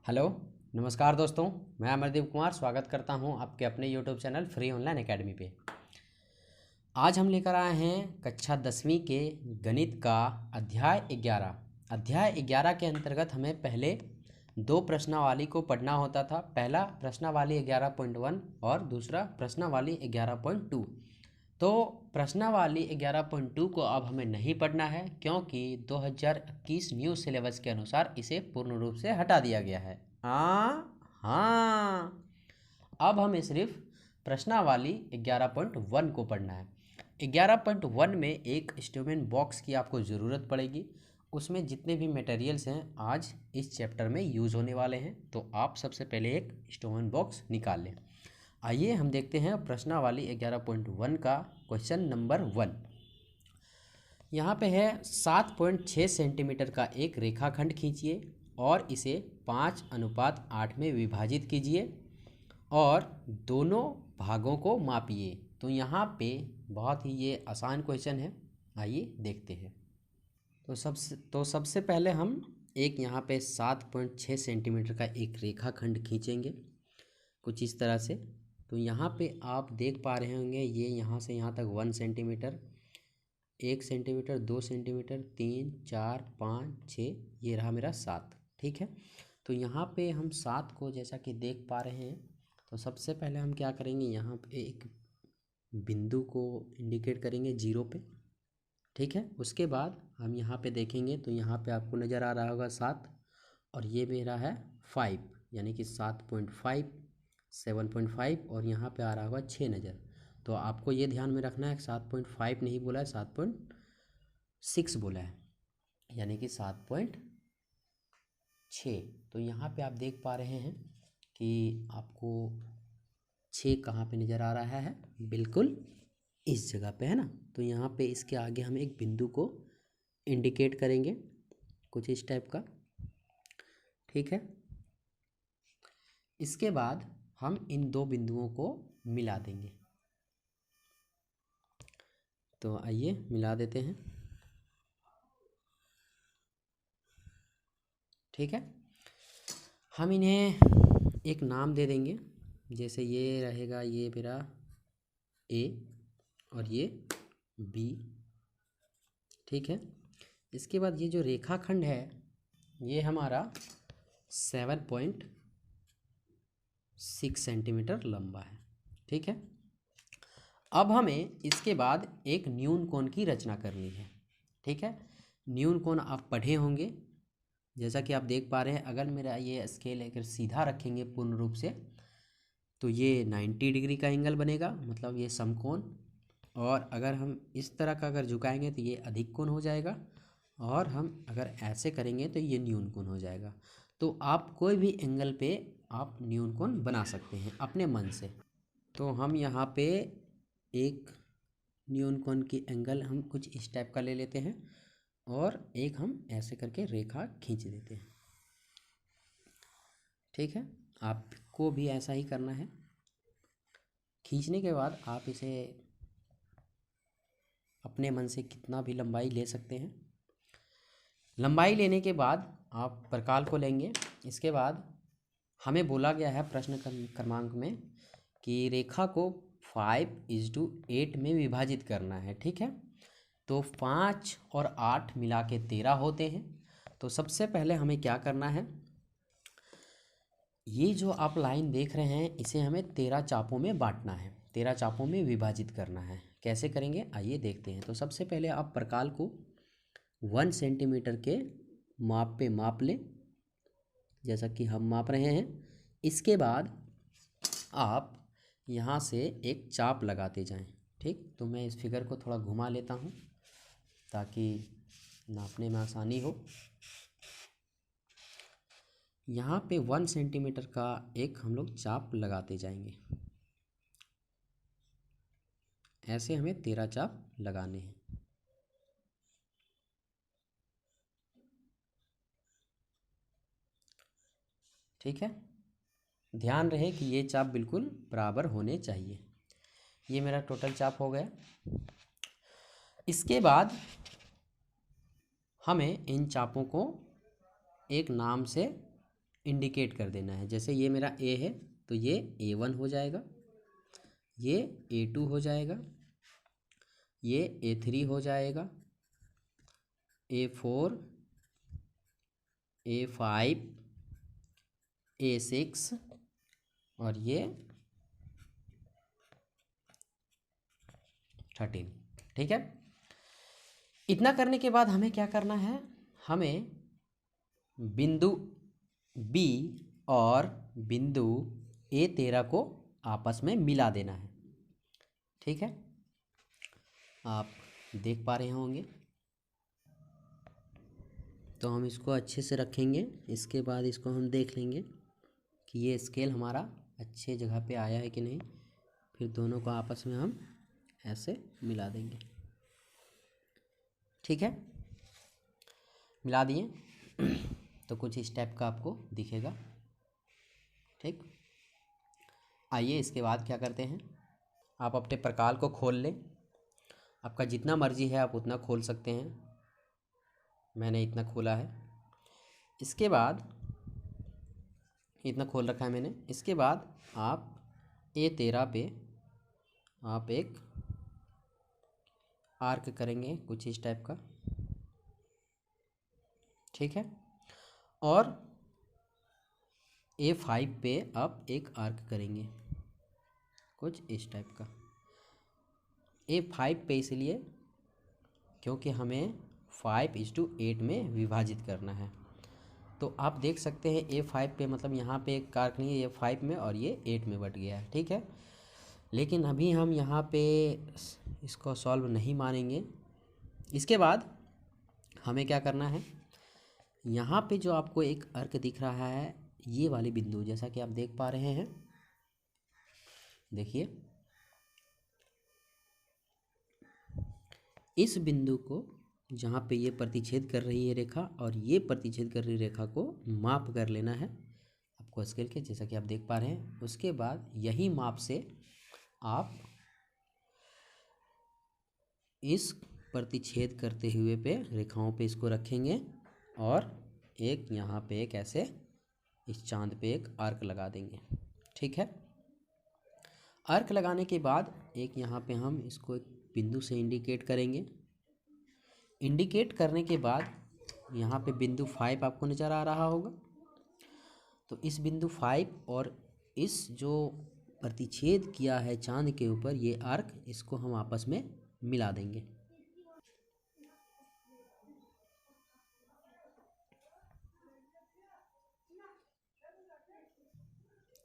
Hello, नमस्कार दोस्तों। मैं अमरदीप कुमार स्वागत करता हूं आपके अपने YouTube channel free online academy पे। आज हम लेकर आए हैं कक्षा 10वीं के गणित का अध्याय 11। अध्याय 11 के अंतर्गत हमें पहले दो प्रश्नावली को पढ़ना होता था। पहला प्रश्नावली 11.1 और दूसरा प्रश्नावली 11.2। तो प्रश्नावली 11.2 को अब हमें नहीं पढ़ना है, क्योंकि 2021 न्यू सिलेबस के अनुसार इसे पूर्ण रूप से हटा दिया गया है। हाँ, अब हमें सिर्फ प्रश्नावली 11.1 को पढ़ना है। 11.1 में एक इंस्ट्रूमेंट बॉक्स की आपको ज़रूरत पड़ेगी। उसमें जितने भी मटेरियल्स हैं आज इस चैप्टर में यूज़ होने वाले हैं, तो आप सबसे पहले एक इंस्ट्रूमेंट बॉक्स निकाल लें। आइए हम देखते हैं प्रश्नावली 11.1 का क्वेश्चन नंबर 1। यहाँ पे है 7.6 सेंटीमीटर का एक रेखाखंड खींचिए और इसे 5:8 में विभाजित कीजिए और दोनों भागों को मापिए। तो यहाँ पे बहुत ही ये आसान क्वेश्चन है, आइए देखते हैं। तो सबसे पहले हम एक यहाँ पे 7.6 सेंटीमीटर का एक रेखाखंड खींचेंगे कुछ इस तरह से। तो यहाँ पे आप देख पा रहे होंगे ये यहाँ से यहाँ तक 1 सेंटीमीटर, 1 सेंटीमीटर, 2 सेंटीमीटर, 3, 4, 5, 6, ये रहा मेरा 7। ठीक है, तो यहाँ पे हम 7 को जैसा कि देख पा रहे हैं, तो सबसे पहले हम क्या करेंगे, यहाँ पे एक बिंदु को इंडिकेट करेंगे 0 पे। ठीक है, उसके बाद हम यहाँ पे देखेंगे तो यहाँ पे आपको नज़र आ रहा होगा 7 और ये मेरा है 5, यानी कि 7.5, 7.5 और यहाँ पे आ रहा होगा 6 नज़र। तो आपको ये ध्यान में रखना है 7.5 नहीं बोला है, 7.6 बोला है, यानी कि 7.6। तो यहाँ पे आप देख पा रहे हैं कि आपको 6 कहाँ पे नज़र आ रहा है, बिल्कुल इस जगह पे है ना। तो यहाँ पे इसके आगे हम एक बिंदु को इंडिकेट करेंगे कुछ इस टाइप का। ठीक है, इसके बाद हम इन दो बिंदुओं को मिला देंगे। तो आइए मिला देते हैं। ठीक है, हम इन्हें एक नाम दे देंगे, जैसे ये रहेगा, ये मेरा ए और ये बी। ठीक है, इसके बाद ये जो रेखाखंड है ये हमारा 7.6 सेंटीमीटर लंबा है। ठीक है, अब हमें इसके बाद एक न्यून कोण की रचना करनी है। ठीक है, न्यून कोण आप पढ़े होंगे, जैसा कि आप देख पा रहे हैं। अगर मेरा ये स्केल अगर सीधा रखेंगे पूर्ण रूप से तो ये 90 डिग्री का एंगल बनेगा, मतलब ये समकोण। और अगर हम इस तरह का अगर झुकाएंगे तो ये अधिक कोण हो जाएगा, और हम अगर ऐसे करेंगे तो ये न्यून कोण हो जाएगा। तो आप कोई भी एंगल पे आप न्यून कोण बना सकते हैं अपने मन से। तो हम यहाँ पे एक न्यून कोण की एंगल हम कुछ इस टाइप का ले लेते हैं और एक हम ऐसे करके रेखा खींच देते हैं। ठीक है, आपको भी ऐसा ही करना है। खींचने के बाद आप इसे अपने मन से कितना भी लंबाई ले सकते हैं। लंबाई लेने के बाद आप प्रकाल को लेंगे। इसके बाद हमें बोला गया है प्रश्न क्रमांक में कि रेखा को 5:8 में विभाजित करना है। ठीक है, तो 5 और 8 मिला के 13 होते हैं। तो सबसे पहले हमें क्या करना है, ये जो आप लाइन देख रहे हैं इसे हमें 13 चापों में बांटना है, 13 चापों में विभाजित करना है। कैसे करेंगे आइए देखते हैं। तो सबसे पहले आप प्रकाल को 1 सेंटीमीटर के माप पे माप लें, जैसा कि हम माप रहे हैं। इसके बाद आप यहाँ से एक चाप लगाते जाएं। ठीक, तो मैं इस फिगर को थोड़ा घुमा लेता हूँ ताकि नापने में आसानी हो। यहाँ पे 1 सेंटीमीटर का एक हम लोग चाप लगाते जाएंगे, ऐसे हमें 13 चाप लगाने हैं। ठीक है, ध्यान रहे कि ये चाप बिल्कुल बराबर होने चाहिए। ये मेरा टोटल चाप हो गया। इसके बाद हमें इन चापों को एक नाम से इंडिकेट कर देना है। जैसे ये मेरा ए है तो ये A1 हो जाएगा, ये A2 हो जाएगा, ये A3 हो जाएगा, A4, A5, A6 और ये 13। ठीक है, इतना करने के बाद हमें क्या करना है, हमें बिंदु बी और बिंदु A13 को आपस में मिला देना है। ठीक है, आप देख पा रहे होंगे। तो हम इसको अच्छे से रखेंगे, इसके बाद इसको हम देख लेंगे कि ये स्केल हमारा अच्छे जगह पे आया है कि नहीं। फिर दोनों को आपस में हम ऐसे मिला देंगे। ठीक है, मिला दिए तो कुछ इस टाइप का आपको दिखेगा। ठीक, आइए इसके बाद क्या करते हैं, आप अपने प्रकार को खोल लें। आपका जितना मर्जी है आप उतना खोल सकते हैं, मैंने इतना खोला है। इसके बाद इतना खोल रखा है मैंने। इसके बाद आप A13 पे आप एक आर्क करेंगे कुछ इस टाइप का। ठीक है, और A5 पे आप एक आर्क करेंगे कुछ इस टाइप का। A5 पे इसलिए क्योंकि हमें 5:8 में विभाजित करना है। तो आप देख सकते हैं A5 पे मतलब यहाँ पे एक आर्क नहीं है, A5 में और ये 8 में बट गया है। ठीक है, लेकिन अभी हम यहाँ पे इसको सॉल्व नहीं मानेंगे। इसके बाद हमें क्या करना है, यहाँ पे जो आपको एक अर्क दिख रहा है ये वाली बिंदु, जैसा कि आप देख पा रहे हैं, देखिए इस बिंदु को जहाँ पे ये प्रतिच्छेद कर रही है रेखा और ये प्रतिच्छेद कर रही रेखा को माप कर लेना है आपको स्केल के, जैसा कि आप देख पा रहे हैं। उसके बाद यही माप से आप इस प्रतिच्छेद करते हुए पे रेखाओं पे इसको रखेंगे और एक यहाँ पे एक ऐसे इस चांद पे एक आर्क लगा देंगे। ठीक है, आर्क लगाने के बाद एक यहाँ पे हम इसको एक बिंदु से इंडिकेट करेंगे। इंडिकेट करने के बाद यहाँ पे बिंदु 5 आपको नज़र आ रहा होगा। तो इस बिंदु 5 और इस जो प्रतिच्छेद किया है चांद के ऊपर ये आर्क, इसको हम आपस में मिला देंगे।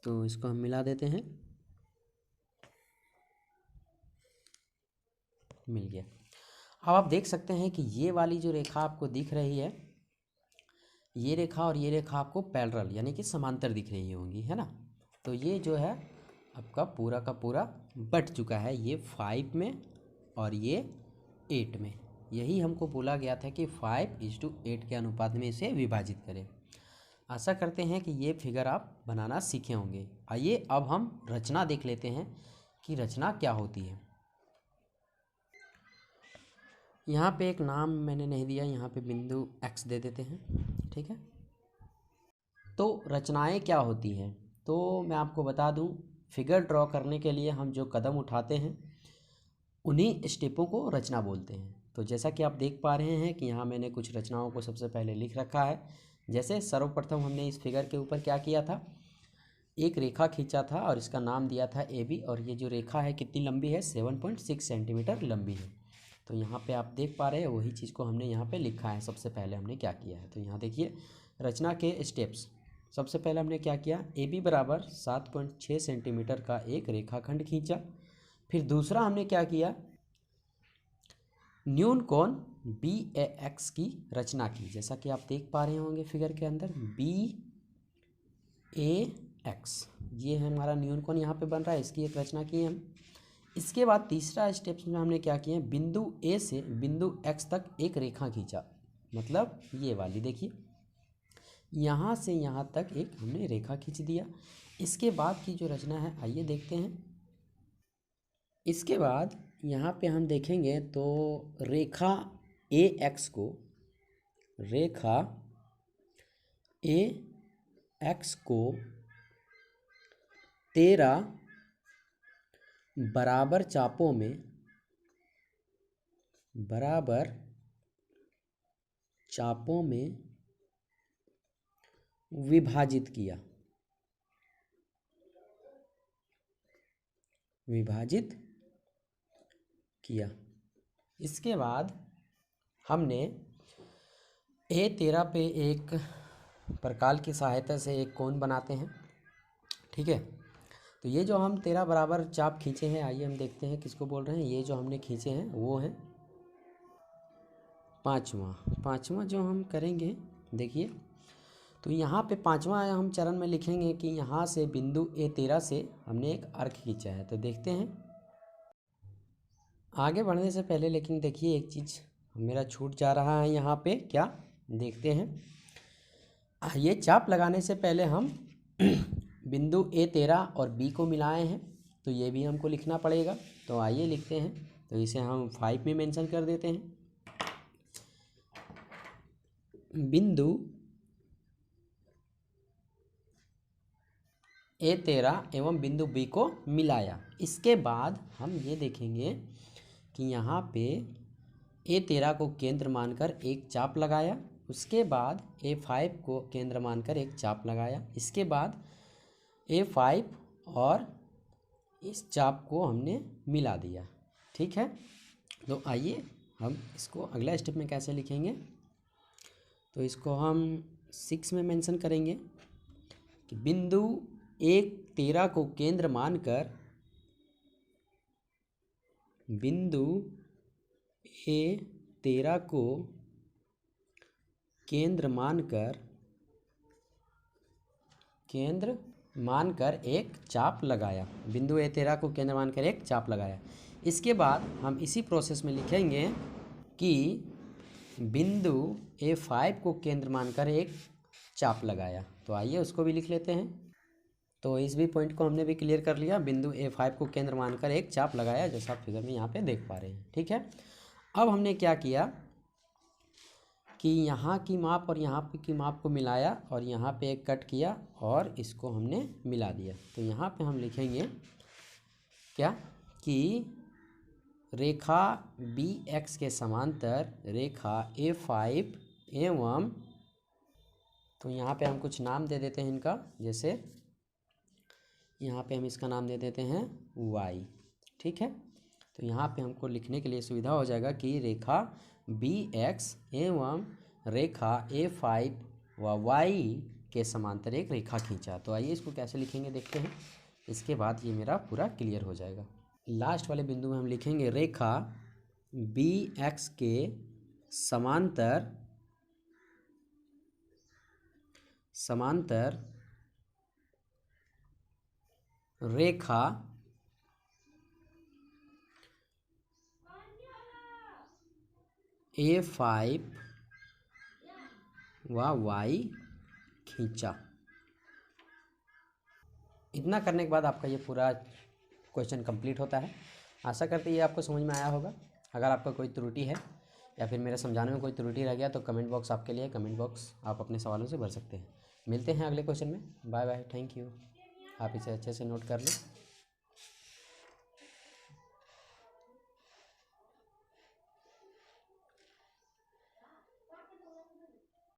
तो इसको हम मिला देते हैं, मिल गया। अब आप देख सकते हैं कि ये वाली जो रेखा आपको दिख रही है, ये रेखा और ये रेखा आपको पैरेलल यानी कि समांतर दिख रही होंगी, है ना। तो ये जो है आपका पूरा का पूरा बट चुका है, ये 5 में और ये 8 में। यही हमको बोला गया था कि 5:8 के अनुपात में इसे विभाजित करें। आशा करते हैं कि ये फिगर आप बनाना सीखे होंगे। आइए अब हम रचना देख लेते हैं कि रचना क्या होती है। यहाँ पे एक नाम मैंने नहीं दिया, यहाँ पे बिंदु x दे देते हैं। ठीक है, तो रचनाएं क्या होती हैं तो मैं आपको बता दूं, फिगर ड्रॉ करने के लिए हम जो कदम उठाते हैं उन्हीं स्टेपों को रचना बोलते हैं। तो जैसा कि आप देख पा रहे हैं कि यहाँ मैंने कुछ रचनाओं को सबसे पहले लिख रखा है। जैसे सर्वप्रथम हमने इस फिगर के ऊपर क्या किया था, एक रेखा खींचा था और इसका नाम दिया था AB, और ये जो रेखा है कितनी लंबी है, 7.6 सेंटीमीटर लंबी है। तो यहाँ पे आप देख पा रहे हैं वही चीज़ को हमने यहाँ पे लिखा है। सबसे पहले हमने क्या किया है, तो यहाँ देखिए रचना के स्टेप्स। सबसे पहले हमने क्या किया, AB बराबर 7.6 सेंटीमीटर का एक रेखाखंड खींचा। फिर दूसरा हमने क्या किया, न्यून कोण BAX की रचना की, जैसा कि आप देख पा रहे होंगे फिगर के अंदर BAX, ये है हमारा न्यून कोण यहाँ पे बन रहा है, इसकी एक रचना की हम। इसके बाद तीसरा स्टेप्स में हमने क्या किया, बिंदु A से बिंदु X तक एक रेखा खींचा, मतलब ये वाली देखिए, यहाँ से यहाँ तक एक हमने रेखा खींच दिया। इसके बाद की जो रचना है आइए देखते हैं। इसके बाद यहाँ पे हम देखेंगे तो रेखा AX को, रेखा AX x को 13 बराबर चापों में विभाजित किया। इसके बाद हमने A13 पे एक प्रकार की सहायता से एक कोण बनाते हैं। ठीक है, तो ये जो हम 13 बराबर चाप खींचे हैं, आइए हम देखते हैं किसको बोल रहे हैं। ये जो हमने खींचे हैं वो है पाँचवा जो हम करेंगे, देखिए, तो यहाँ पे पाँचवा हम चरण में लिखेंगे कि यहाँ से बिंदु A13 से हमने एक अर्क खींचा है। तो देखते हैं, आगे बढ़ने से पहले लेकिन देखिए एक चीज़ मेरा छूट जा रहा है यहाँ पे, क्या देखते हैं। ये चाप लगाने से पहले हम बिंदु A13 और B को मिलाए हैं, तो ये भी हमको लिखना पड़ेगा। तो आइए लिखते हैं, तो इसे हम 5 में मेंशन कर देते हैं। बिंदु A13 एवं बिंदु B को मिलाया। इसके बाद हम ये देखेंगे कि यहाँ पे A13 को केंद्र मानकर एक चाप लगाया, उसके बाद A5 को केंद्र मानकर एक चाप लगाया, इसके बाद A5 और इस चाप को हमने मिला दिया। ठीक है, तो आइए हम इसको अगला स्टेप में कैसे लिखेंगे। तो इसको हम 6 में मेंशन करेंगे कि बिंदु A13 को केंद्र मानकर एक चाप लगाया। बिंदु A13 को केंद्र मानकर एक चाप लगाया। इसके बाद हम इसी प्रोसेस में लिखेंगे कि बिंदु A5 को केंद्र मानकर एक चाप लगाया। तो आइए उसको भी लिख लेते हैं। तो इस भी पॉइंट को हमने भी क्लियर कर लिया, बिंदु A5 को केंद्र मानकर एक चाप लगाया, जैसा आप फिगर में यहाँ पे देख पा रहे हैं। ठीक है, अब हमने क्या किया कि यहाँ की माप और यहाँ पे की माप को मिलाया और यहाँ पे एक कट किया और इसको हमने मिला दिया। तो यहाँ पे हम लिखेंगे क्या कि रेखा BX के समांतर रेखा A5 एवं, तो यहाँ पे हम कुछ नाम दे देते हैं इनका, जैसे यहाँ पे हम इसका नाम दे देते हैं Y। ठीक है, तो यहाँ पे हमको लिखने के लिए सुविधा हो जाएगा कि रेखा BX एवं रेखा A5 व Y के समांतर एक रेखा खींचा। तो आइए इसको कैसे लिखेंगे देखते हैं, इसके बाद ये मेरा पूरा क्लियर हो जाएगा। लास्ट वाले बिंदु में हम लिखेंगे रेखा BX के समांतर रेखा A5 व Y खींचा। इतना करने के बाद आपका ये पूरा क्वेश्चन कंप्लीट होता है। आशा करते ये आपको समझ में आया होगा। अगर आपका कोई त्रुटि है या फिर मेरे समझाने में कोई त्रुटि रह गया तो कमेंट बॉक्स आपके लिए, कमेंट बॉक्स आप अपने सवालों से भर सकते हैं। मिलते हैं अगले क्वेश्चन में। Bye bye, thank you. आप इसे अच्छे से नोट कर लें।